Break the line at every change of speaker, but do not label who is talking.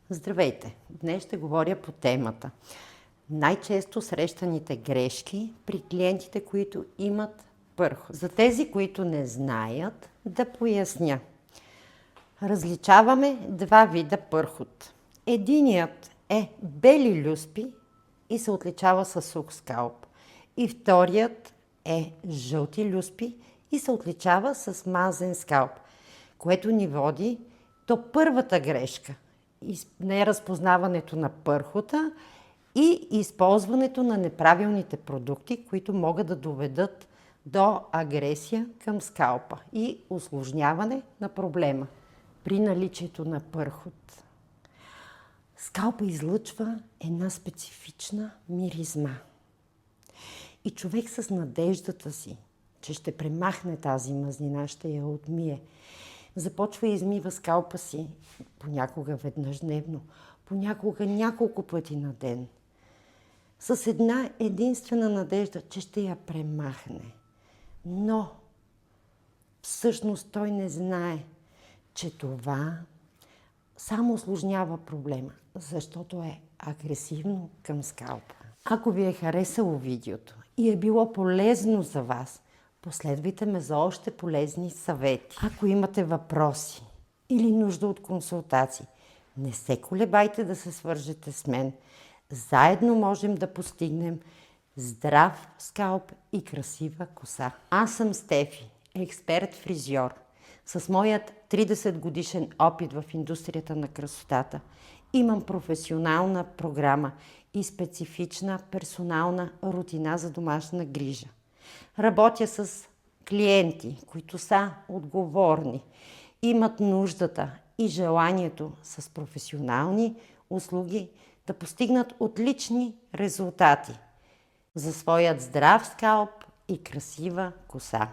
Здравейте! Днес ще говоря по темата най-често срещаните грешки при клиентите, които имат пърхот. За тези, които не знаят, да поясня. Различаваме два вида пърхот. Единият е бели люспи и се отличава със сух скалп. И вторият е жълти люспи и се отличава с мазен скалп, което ни води до първата грешка – неразпознаването на пърхота и използването на неправилните продукти, които могат да доведат до агресия към скалпа и усложняване на проблема при наличието на пърхот. Скалпа излъчва една специфична миризма. И човек с надеждата си, че ще премахне тази мазнина, ще я отмие, започва и измива скалпа си понякога веднъж дневно, понякога няколко пъти на ден. С една единствена надежда, че ще я премахне. Но всъщност той не знае, че това само усложнява проблема, защото е агресивно към скалпа. Ако ви е харесало видеото и е било полезно за вас, последвайте ме за още полезни съвети. Ако имате въпроси или нужда от консултации, не се колебайте да се свържете с мен. Заедно можем да постигнем здрав скалп и красива коса. Аз съм Стефи, експерт-фризьор. С моят 30 годишен опит в индустрията на красотата имам професионална програма и специфична персонална рутина за домашна грижа. Работя с клиенти, които са отговорни, имат нуждата и желанието с професионални услуги да постигнат отлични резултати за своят здрав скалп и красива коса.